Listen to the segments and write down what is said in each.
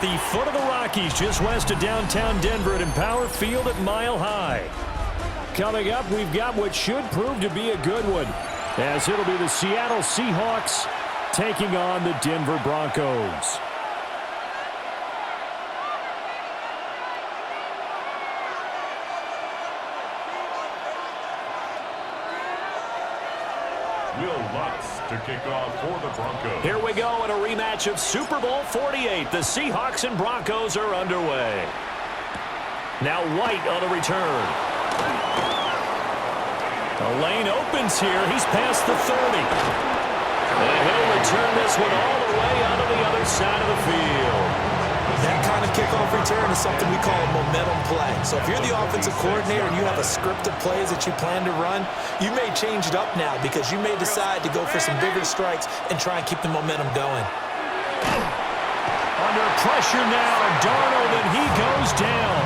the foot of the Rockies, just west of downtown Denver at Empower Field at Mile High. Coming up, we've got what should prove to be a good one, as it'll be the Seattle Seahawks taking on the Denver Broncos. To kick off for the Broncos. Here we go in a rematch of Super Bowl 48. The Seahawks and Broncos are underway. Now White on the return. The lane opens here. He's past the 30. And he'll return this one all the way onto the other side of the field. That kind of kickoff return is something we call a momentum play. So if you're the offensive coordinator and you have a script of plays that you plan to run, you may change it up now because you may decide to go for some bigger strikes and try and keep the momentum going. Under pressure now, Darnold, and he goes down.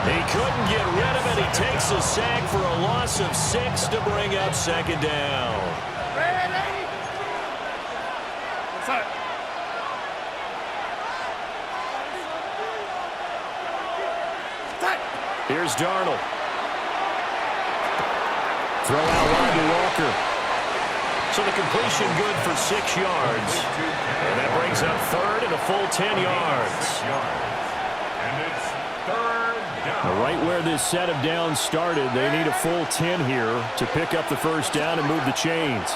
He couldn't get rid of it. He takes a sack for a loss of 6 to bring up second down. Here's Darnold. Throw out wide to Walker. So the completion good for 6 yards. And that brings up third and a full 10 yards. And it's third down. Right where this set of downs started, they need a full 10 here to pick up the first down and move the chains.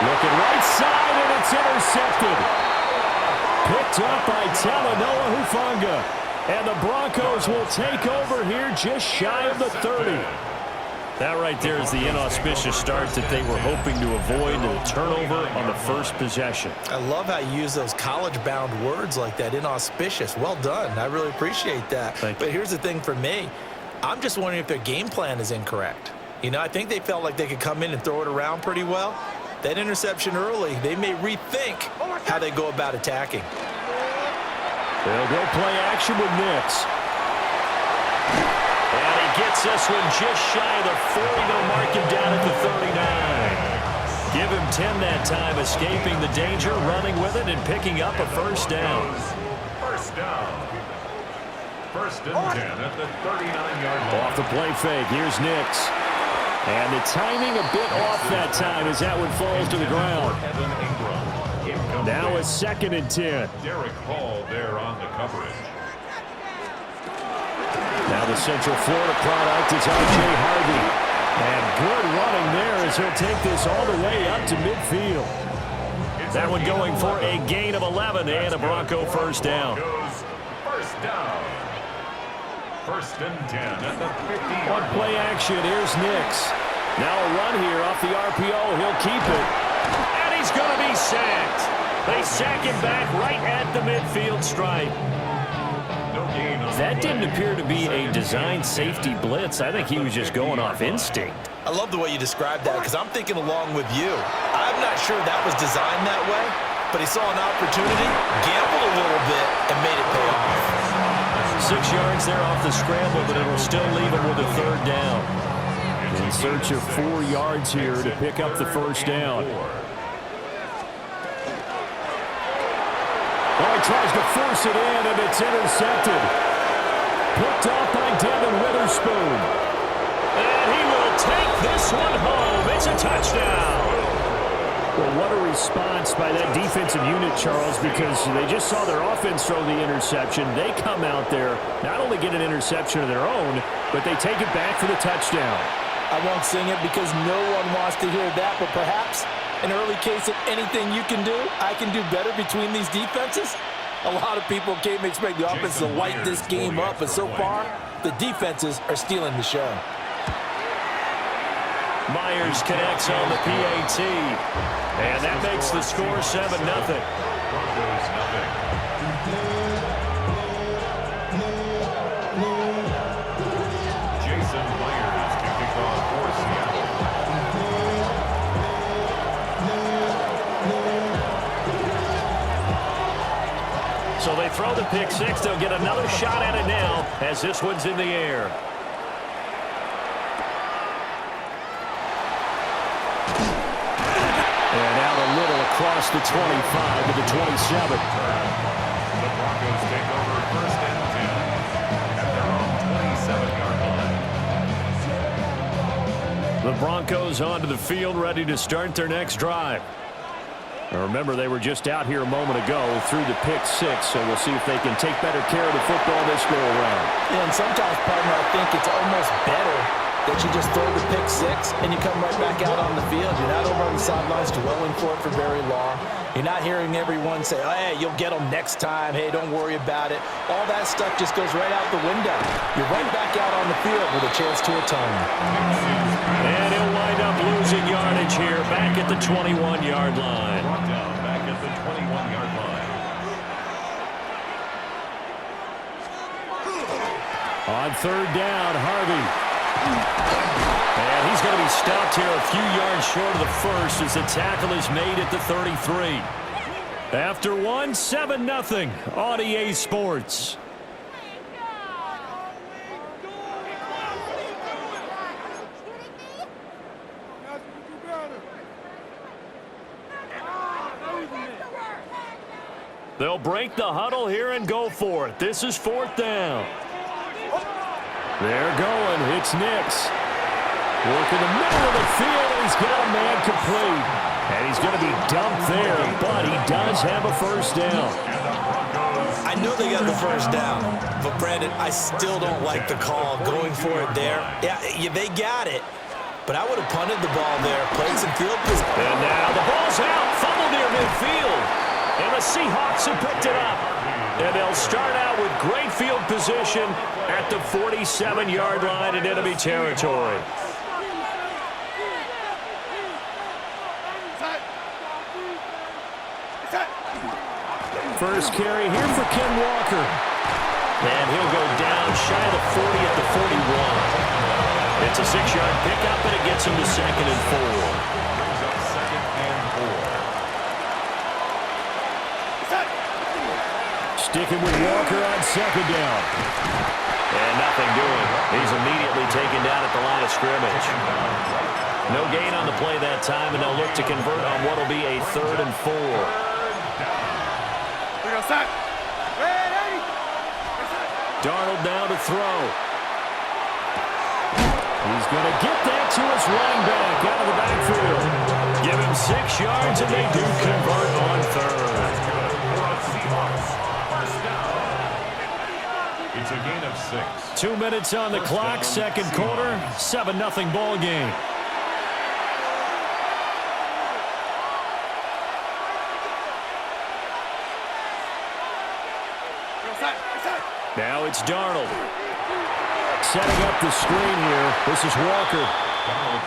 Looking right side, and it's intercepted. Picked up by Talanoa Hufanga. And the Broncos will take over here just shy of the 30. That right there is the inauspicious start that they were hoping to avoid, the turnover on the first possession. I love how you use those college-bound words like that, inauspicious. Well done. I really appreciate that. But here's the thing for me. I'm just wondering if their game plan is incorrect. You know, I think they felt like they could come in and throw it around pretty well. That interception early, they may rethink how they go about attacking. They'll go play action with Nix. And he gets this one just shy of the 40. They'll mark him down at the 39. Give him 10 that time, escaping the danger, running with it, and picking up a first down. First down. First and 10 at the 39-yard line. Off the play fake, here's Nix. And the timing a bit off that time as that one falls to the ground. Now a second and 10. Derek Hall there on the coverage. Now the Central Florida product is R.J. Harvey. And good running there as he'll take this all the way up to midfield. That one going for a gain of 11 and a Bronco first down. First down. First and 10 at the 50. On play action, here's Nix. Now a run here off the RPO. He'll keep it. And he's going to be sacked. They sack him back right at the midfield stripe. That didn't appear to be a designed safety blitz. I think he was just going off instinct. I love the way you described that because I'm thinking along with you. I'm not sure that was designed that way, but he saw an opportunity, gambled a little bit, and made it pay off. 6 yards there off the scramble, but it'll still leave him with a third down. In search of 4 yards here to pick up the first down. Oh, he tries to force it in, and it's intercepted. Picked off by Devin Witherspoon. And he will take this one home. It's a touchdown. Well, what a response by that defensive unit, Charles, because they just saw their offense throw the interception. They come out there, not only get an interception of their own, but they take it back for the touchdown. I won't sing it because no one wants to hear that, but perhaps an early case of anything you can do, I can do better between these defenses. A lot of people came to expect the offense to light this game up, but so far, the defenses are stealing the show. Myers connects on the PAT, and that makes the score 7-0. Broncos nothing. Jason Myers to kick off for Seattle. So they throw the pick six. They'll get another shot at it now as this one's in the air. And out a little across the 25 to the 27. The Broncos take over first and 10 at their own 27-yard line. The Broncos onto the field, ready to start their next drive. Now remember, they were just out here a moment ago through the pick six, so we'll see if they can take better care of the football this go-around. Yeah, and sometimes, partner, I think it's almost better that you just throw the pick six and you come right back out on the field. You're not over on the sidelines dwelling for it for very long. You're not hearing everyone say, oh, hey, you'll get them next time. Hey, don't worry about it. All that stuff just goes right out the window. You're right back out on the field with a chance to atone. And he'll wind up losing yardage here back at the 21-yard line. Brought down back at the 21-yard line. On third down, Harvey. And he's going to be stopped here a few yards short of the first as the tackle is made at the 33. After 7-0 on EA Sports. They'll break the huddle here and go for it. This is fourth down. They're going. It's Nix. Working the middle of the field. He's got a man complete. And he's going to be dumped there, but he does have a first down. I know they got the first down, but Brandon, I still don't like the call going for it there. Yeah, they got it, but I would have punted the ball there, played some field position. And now the ball's out, fumbled near midfield. And the Seahawks have picked it up. And they'll start out with great field position at the 47-yard line in enemy territory. First carry here for Ken Walker. And he'll go down shy of the 40 at the 41. It's a 6-yard pickup, and it gets him to 2nd and 4. Brings up 2nd and 4. Sticking with Walker on 2nd down. And nothing doing. He's immediately taken down at the line of scrimmage. No gain on the play that time, and they'll look to convert on what will be a 3rd and 4. Darnold now to throw. He's going to get that to his running back out of the backfield. Give him 6 yards, and they do convert on 3rd. It's a gain of 6. 2 minutes on the clock, second quarter, 7-0 ball game. Now it's Darnold. Setting up the screen here. This is Walker.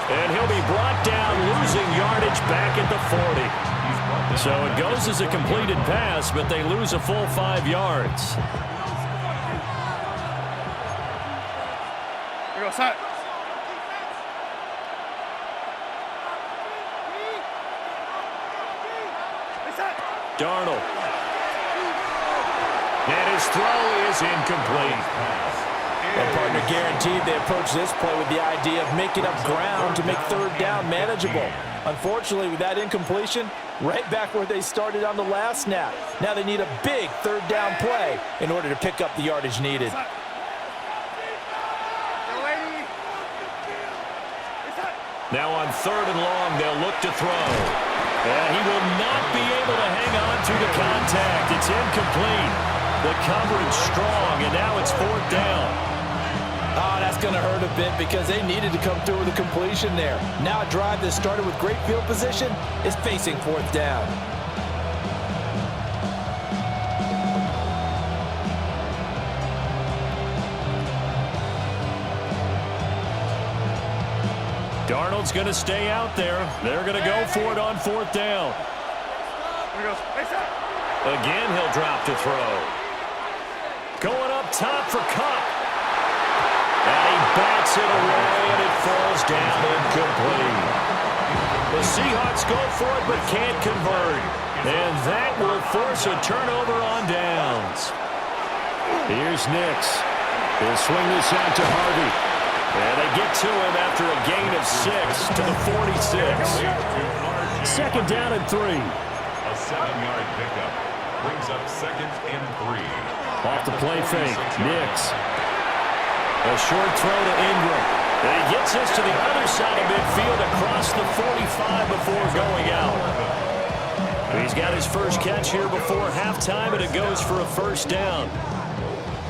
And he'll be brought down, losing yardage back at the 40. So it goes as a completed pass, but they lose a full 5 yards. Darnold. And his throw is incomplete. Well, partner, guaranteed they approach this play with the idea of making up ground to make 3rd down manageable. Unfortunately, with that incompletion, right back where they started on the last snap. Now they need a big 3rd down play in order to pick up the yardage needed. Now on 3rd and long, they'll look to throw. And he will not be able to hang on to the contact. It's incomplete. The coverage strong, and now it's 4th down. Oh, that's going to hurt a bit because they needed to come through with a completion there. Now a drive that started with great field position is facing 4th down. Darnold's going to stay out there. They're going to go for it on 4th down. Again, he'll drop to throw. Going up top for Cup. And he bats it away, and it falls down incomplete. The Seahawks go for it, but can't convert. And that will force a turnover on downs. Here's Nix. He'll swing this out to Harvey. And they get to him after a gain of 6 to the 46. 2nd down and 3. 7-yard pickup. Brings up 2nd and 3. Off the play fake. Nix. A short throw to Ingram. And he gets us to the other side of midfield across the 45 before going out. He's got his first catch here before halftime, and it goes for a first down.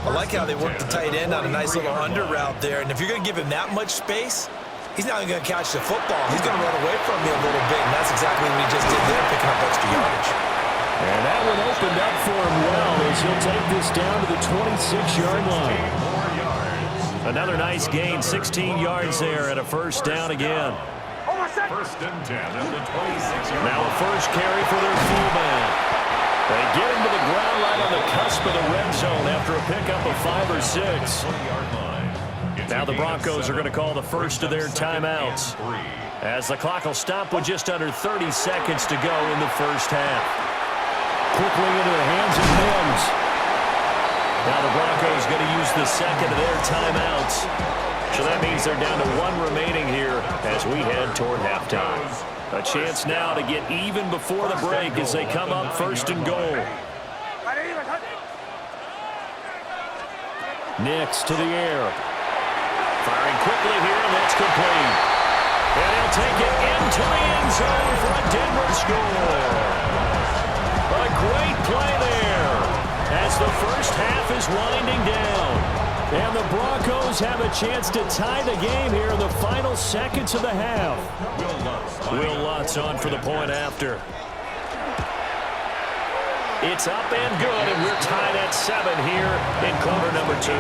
I like how they work the tight end on a nice little under route there. And if you're going to give him that much space, he's not even going to catch the football. He's going to run away from me a little bit, and that's exactly what he just did there, picking up extra yardage. And that one opened up for him well as he'll take this down to the 26-yard line. Another nice gain, 16 yards there, and a first down again. 1st and 10 at the 26-yard line. Now a first carry for their fullback. They get him to the ground right on the cusp of the red zone after a pickup of 5 or 6. Now the Broncos are going to call the first of their timeouts, as the clock will stop with just under 30 seconds to go in the first half. Quickly into the hands of Mims. Now the Broncos going to use the second of their timeouts. So that means they're down to 1 remaining here as we head toward halftime. A chance now to get even before the break as they come up 1st and goal. Nix to the air. Firing quickly here, and that's complete. And he'll take it into the end zone for a Denver score. A great play there as the first half is winding down. And the Broncos have a chance to tie the game here in the final seconds of the half. Will Lutz on for the point after. It's up and good, and we're tied at 7 here in quarter number 2.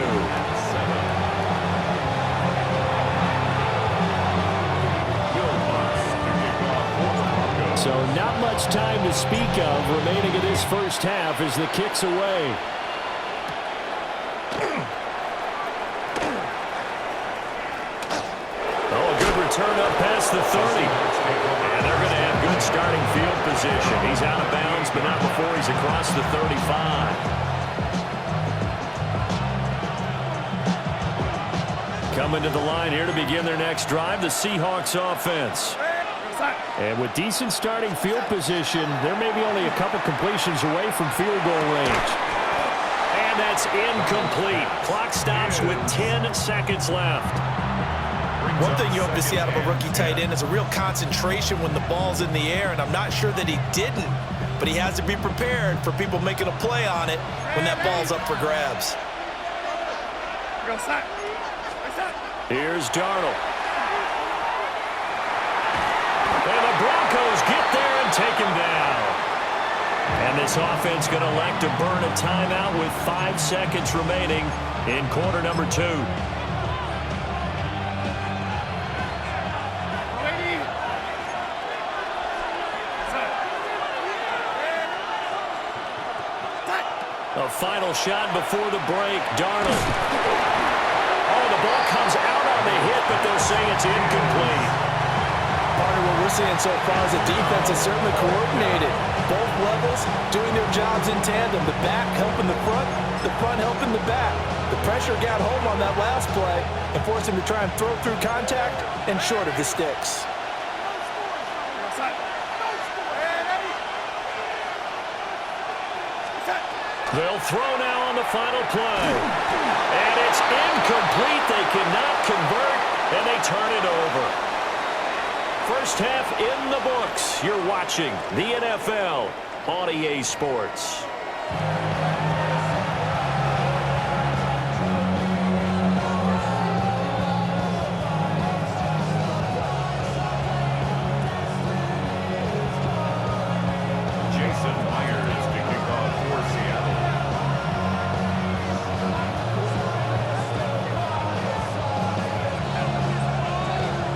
So not much time to speak of remaining in this first half as the kick's away. Turn up past the 30. And they're going to have good starting field position. He's out of bounds, but not before he's across the 35. Coming to the line here to begin their next drive, the Seahawks offense. And with decent starting field position, there may be only a couple completions away from field goal range. And that's incomplete. Clock stops with 10 seconds left. One thing you hope to see out of a rookie tight end is a real concentration when the ball's in the air, and I'm not sure that he didn't, but he has to be prepared for people making a play on it when that ball's up for grabs. Here's Darnold. And the Broncos get there and take him down. And this offense going to elect to burn a timeout with 5 seconds remaining in quarter number 2. A final shot before the break. Darnold. Oh, the ball comes out on the hit, but they'll say it's incomplete. Partner, what we're seeing so far is the defense is certainly coordinated. Both levels doing their jobs in tandem. The back helping the front helping the back. The pressure got home on that last play and forced him to try and throw through contact and short of the sticks. They'll throw now on the final play. And it's incomplete. They cannot convert, and they turn it over. First half in the books. You're watching the NFL on EA Sports.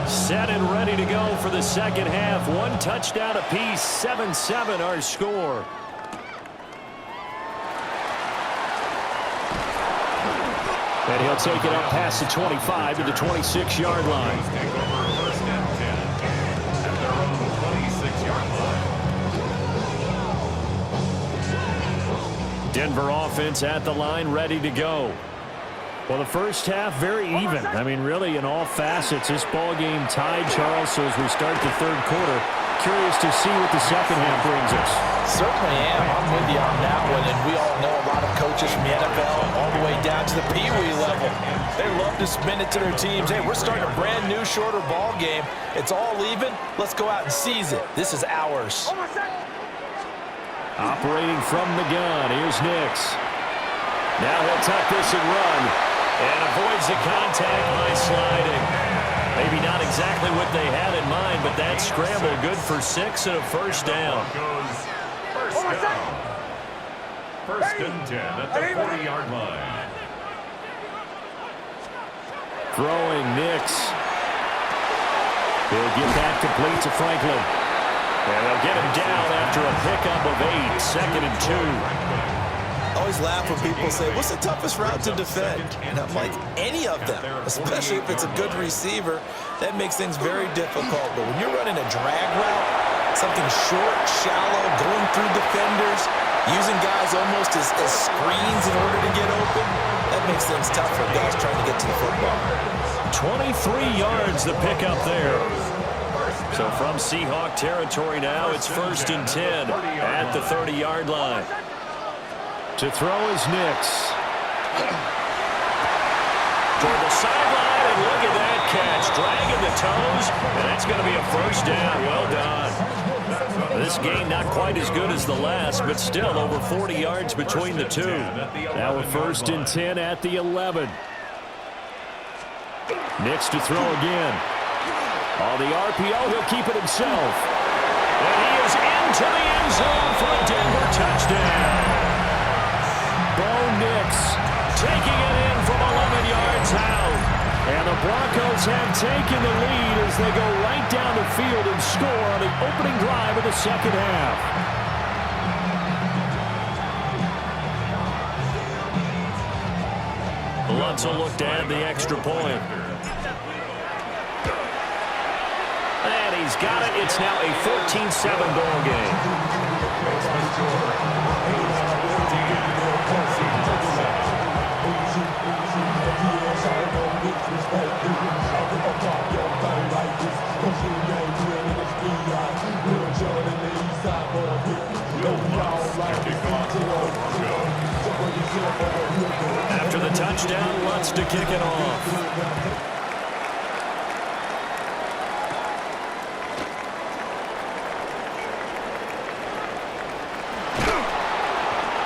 Set and ready to go for the second half. 1 touchdown apiece, 7-7 our score. And he'll take it up past the 25 to the 26-yard line. First and 10 at their own 26-yard line. Denver offense at the line, ready to go. Well, the first half, very even. I mean, really, in all facets, this ball game tied, Charles. So as we start the third quarter, curious to see what the second half brings us. Certainly am. I'm with you on that one. And we all know a lot of coaches from the NFL all the way down to the Pee Wee level. They love to spin it to their teams. Hey, we're starting a brand new, shorter ball game. It's all even. Let's go out and seize it. This is ours. Operating from the gun, here's Nix. Now he'll tuck this and run. And avoids the contact by sliding. Maybe not exactly what they had in mind, but that scramble good for 6 and a first down. First down. First and 10 at the 40-yard line. Throwing Nix. He'll get that complete to Franklin. And they'll get him down after a pickup of 8, second and 2. I always laugh when people say, what's the toughest route to defend? And I'm like, any of them, especially if it's a good receiver. That makes things very difficult. But when you're running a drag route, something short, shallow, going through defenders, using guys almost as screens in order to get open, that makes things tough for guys trying to get to the football. 23 yards the pickup there. So from Seahawk territory now, it's first and 10 at the 30-yard line. To throw is Nix. Toward the sideline, and look at that catch. Dragging the toes, and that's going to be a first down. Well done. This game not quite as good as the last, but still over 40 yards between the two. Now a first and 10 at the 11. Nix to throw again. On the RPO, he'll keep it himself. And he is into the end zone for a Denver touchdown. Bo Nix taking it in from 11 yards out. And the Broncos have taken the lead as they go right down the field and score on the opening drive of the second half. Lutz will look to add the extra point. And he's got it. It's now a 14-7 ball game. After the touchdown, Lutz to kick it off.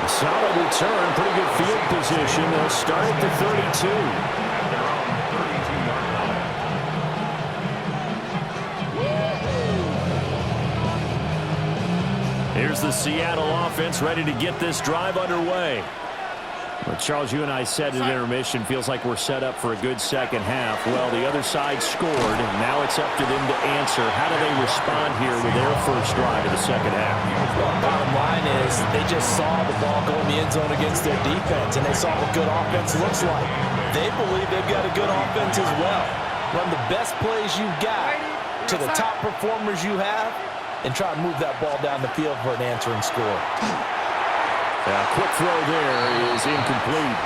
Solid return, pretty good field position. They'll start at the 32. Here's the Seattle offense ready to get this drive underway. Well, Charles, you and I said at intermission, feels like we're set up for a good second half. Well, the other side scored, and now it's up to them to answer. How do they respond here with their first drive of the second half? Well, bottom line is they just saw the ball go in the end zone against their defense, and they saw what good offense looks like. They believe they've got a good offense as well. Run the best plays you've got to the top performers you have, and try to move that ball down the field for an answering score. Quick throw there is incomplete.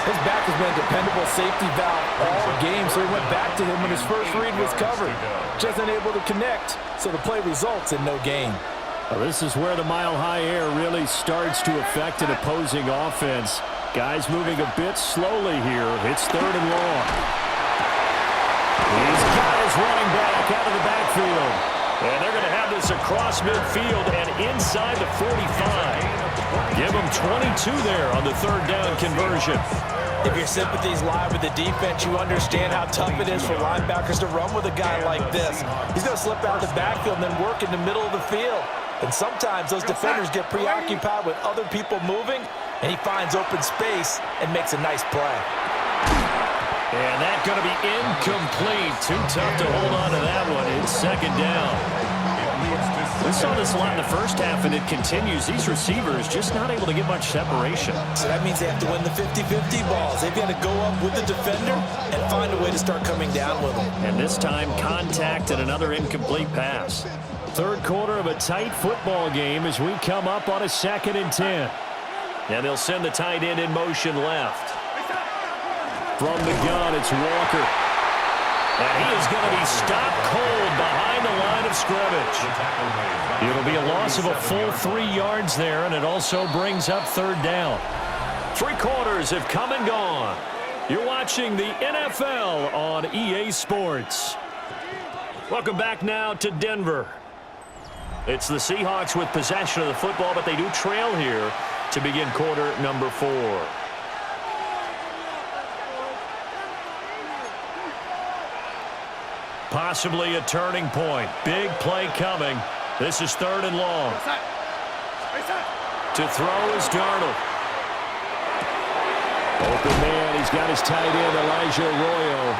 His back has been a dependable safety valve all game, so he went back to him when his first read was covered. Just unable to connect, so the play results in no gain. Well, this is where the mile-high air really starts to affect an opposing offense. Guys moving a bit slowly here. It's third and long. He's got his running back out of the backfield. And they're going to have this across midfield and inside the 45. Give them 22 there on the third down conversion. If your sympathies lie with the defense, you understand how tough it is for linebackers to run with a guy like this. He's going to slip out of the backfield and then work in the middle of the field. And sometimes those defenders get preoccupied with other people moving, and he finds open space and makes a nice play. And that's going to be incomplete. Too tough to hold on to that one. It's second down. We saw this a lot in the first half, and it continues. These receivers just not able to get much separation. So that means they have to win the 50-50 balls. They've got to go up with the defender and find a way to start coming down with them. And this time, contact and another incomplete pass. Third quarter of a tight football game as we come up on a 2nd and 10. And they'll send the tight end in motion left. From the gun, it's Walker. And he is going to be stopped cold behind the line of of scrimmage. It'll be a loss of a full 3 yards there, and it also brings up third down. 3 quarters have come and gone. You're watching the NFL on EA Sports. Welcome back now to Denver. It's the Seahawks with possession of the football, but they do trail here to begin quarter number 4. Possibly a turning point. Big play coming. This is 3rd and long. To throw is Darnold. Open man. He's got his tight end, Elijah Arroyo.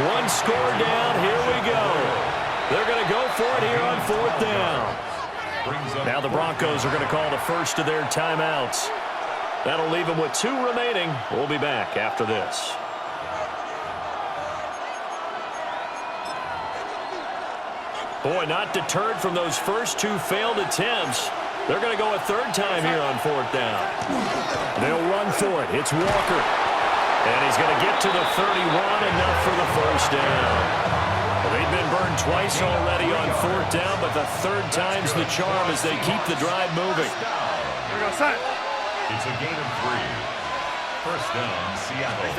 1 score down. Here we go. They're going to go for it here on 4th down. Now the Broncos are going to call the first of their timeouts. That'll leave them with 2 remaining. We'll be back after this. Boy, not deterred from those first 2 failed attempts. They're going to go a 3rd time here on 4th down. They'll run for it. It's Walker. And he's going to get to the 31, enough for the first down. Well, they've been burned twice already on 4th down, but the 3rd time's the charm as they keep the drive moving. It's a gain of 3. First down, Seattle.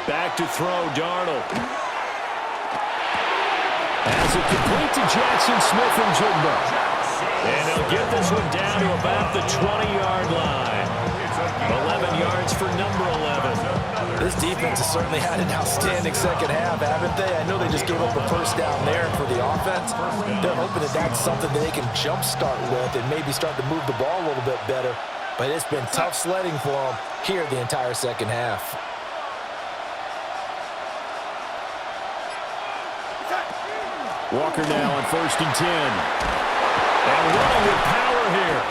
Back to throw, Darnold. As it complete to Jackson Smith and Jigba. And he'll get this one down to about the 20-yard line. 11 yards for number 11. This defense has certainly had an outstanding second half, haven't they? I know they just gave up a first down there for the offense. They're hoping that that's something that they can jumpstart with and maybe start to move the ball a little bit better. But it's been tough sledding for them here the entire second half. Walker now on 1st and 10. And running with power here.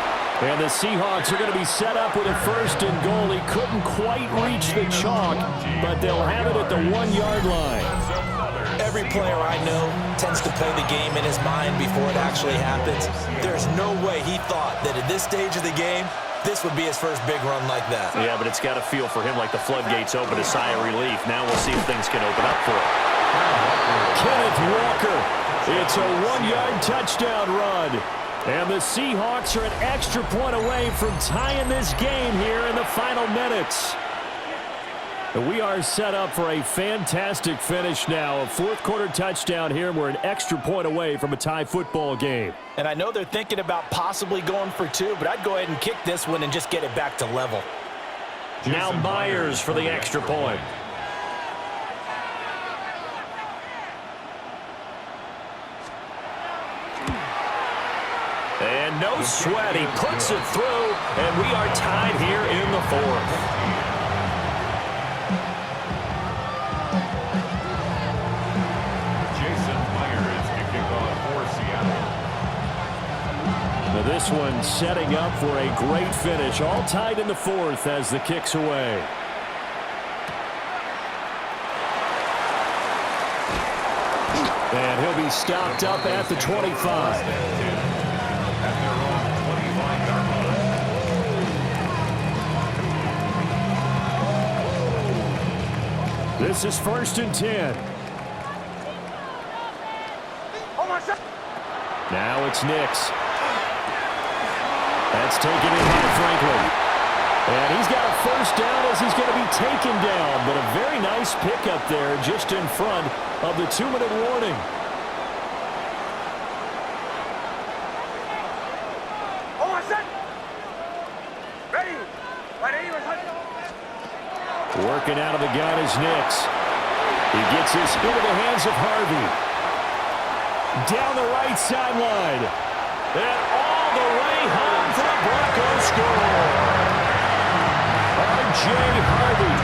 And the Seahawks are going to be set up with a 1st and goal. He couldn't quite reach the chalk, but they'll have it at the 1-yard line. Every player I know tends to play the game in his mind before it actually happens. There's no way he thought that at this stage of the game, this would be his first big run like that. Yeah, but it's got to feel for him like the floodgates open, a sigh of relief. Now we'll see if things can open up for him. Kenneth Walker. It's a 1-yard touchdown run. And the Seahawks are an extra point away from tying this game here in the final minutes. We are set up for a fantastic finish now. A 4th quarter touchdown here. We're an extra point away from a tie football game. And I know they're thinking about possibly going for 2, but I'd go ahead and kick this one and just get it back to level. Now Myers for the extra point. And no sweat, he puts it through, and we are tied here in the 4th. Jason Myers to kick off for Seattle. Now this one setting up for a great finish, all tied in the 4th as the kick's away. And he'll be stopped up at the 25. This is 1st and 10. Now it's Nix. That's taken in by Franklin. And he's got a first down as he's going to be taken down. But a very nice pickup there just in front of the 2-minute warning. Working out of the gun is Nix. He gets this into the hands of Harvey. Down the right sideline. And all the way home for the Broncos score. R.J. Harvey,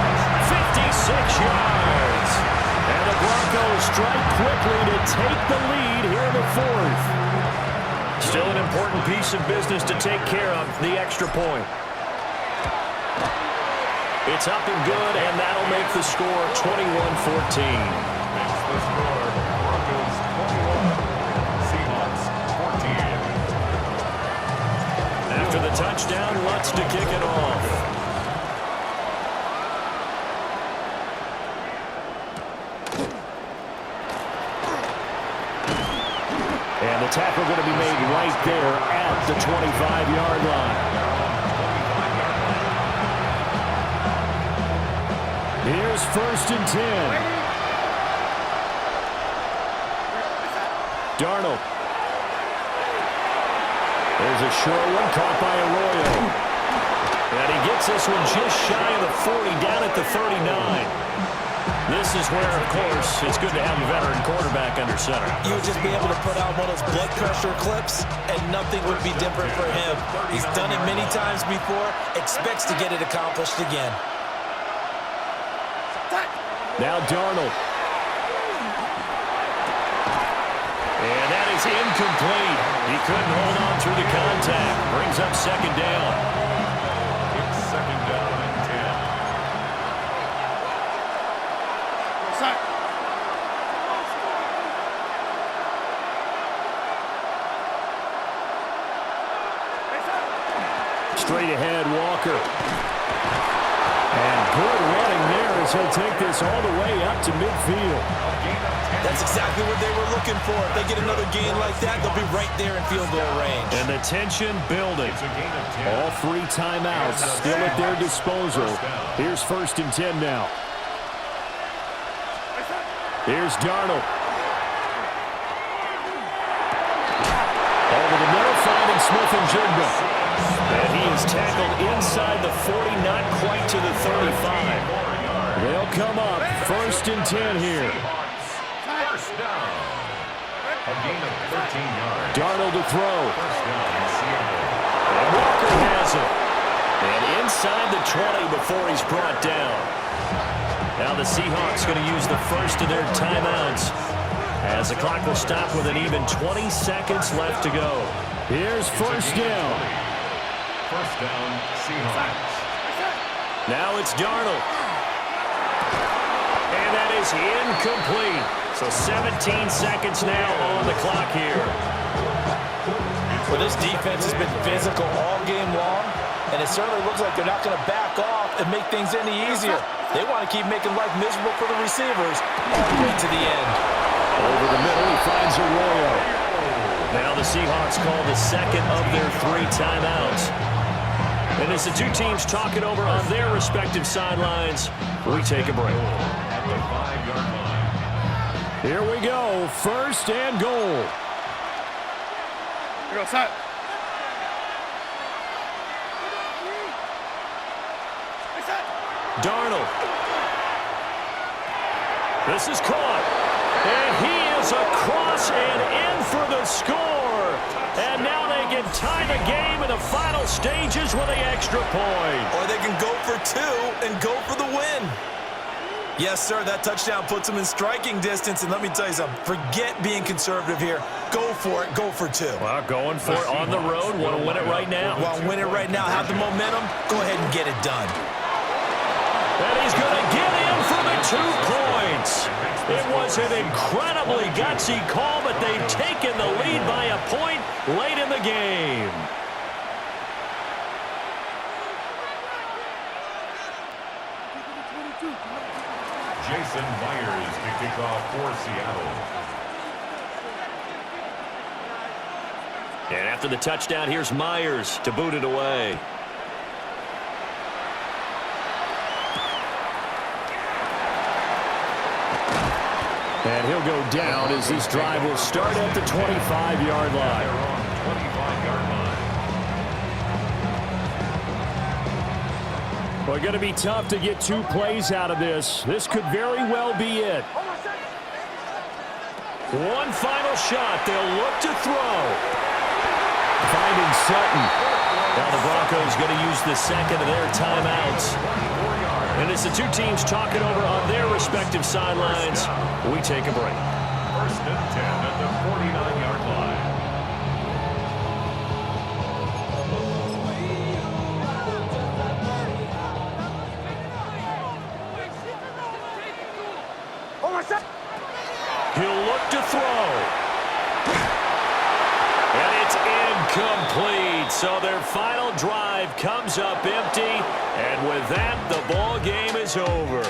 56 yards. And the Broncos strike quickly to take the lead here in the 4th. Still an important piece of business to take care of, the extra point. It's up and good, and that'll make the score 21-14. Makes the score Broncos 21, Seahawks 14. After the touchdown, Lutz to kick it off. tackle going to be made right there at the 25-yard line. Here's 1st and 10. Darnold. There's a short one caught by Arroyo. And he gets this one just shy of the 40, down at the 39. This is where, of course, it's good to have a veteran quarterback under center. You would just be able to put out one of those blood pressure clips, and nothing would be different for him. He's done it many times before, expects to get it accomplished again. Now Darnold. And that is incomplete. He couldn't hold on through the contact. Brings up 2nd down. It's 2nd down and 10. Straight ahead, Walker. And good running there as he'll take this all the way up to midfield. That's exactly what they were looking for. If they get another gain like that, they'll be right there in field goal range. And the tension building. All 3 timeouts still at their disposal. Here's 1st and 10 now. Here's Darnold. Over the middle, finding Smith and Jigba. And he is tackled inside the 40, not quite to the 35. They'll come up 1st and 10 here. 1st down. A gain of 13 yards. Darnold to throw. 1st down in Seattle. And Walker has it. And inside the 20 before he's brought down. Now the Seahawks going to use the first of their timeouts as the clock will stop with an even 20 seconds left to go. Here's 1st down. 1st down, Seahawks. Now it's Darnold. And that is incomplete. So 17 seconds now on the clock here. Well, this defense has been physical all game long, and it certainly looks like they're not going to back off and make things any easier. They want to keep making life miserable for the receivers all the way to the end. Over the middle, he finds Arroyo. Now the Seahawks call the 2nd of their 3 timeouts. And as the 2 teams talk it over on their respective sidelines, we take a break. At the 5-yard line. Here we go, 1st and goal. Here we go, set. Darnold. This is caught. And he is across and in for the score. And now they can tie the game in the final stages with the extra point. Or they can go for 2 and go for the win. Yes, sir, that touchdown puts them in striking distance. And let me tell you something, forget being conservative here. Go for it, go for 2. Well, going for it on the road. Want to win it right now. Want to win it right now, have the momentum, go ahead and get it done. And he's going to get in for the 2 points. It was an incredibly gutsy call, but they've taken the lead by a point late in the game. Jason Myers to kick off for Seattle. And after the touchdown, here's Myers to boot it away. And he'll go down as this drive will start at the 25-yard line. 25-yard line. Well, going to be tough to get 2 plays out of this. This could very well be it. One final shot. They'll look to throw. Finding Sutton. Now the Broncos going to use the 2nd of their timeouts. And as the 2 teams talk it over on their respective sidelines, we take a break. 1st and 10 at the 49-yard line. He'll look to throw. And it's incomplete. So their final drive comes up empty. And with that, the ball game is over.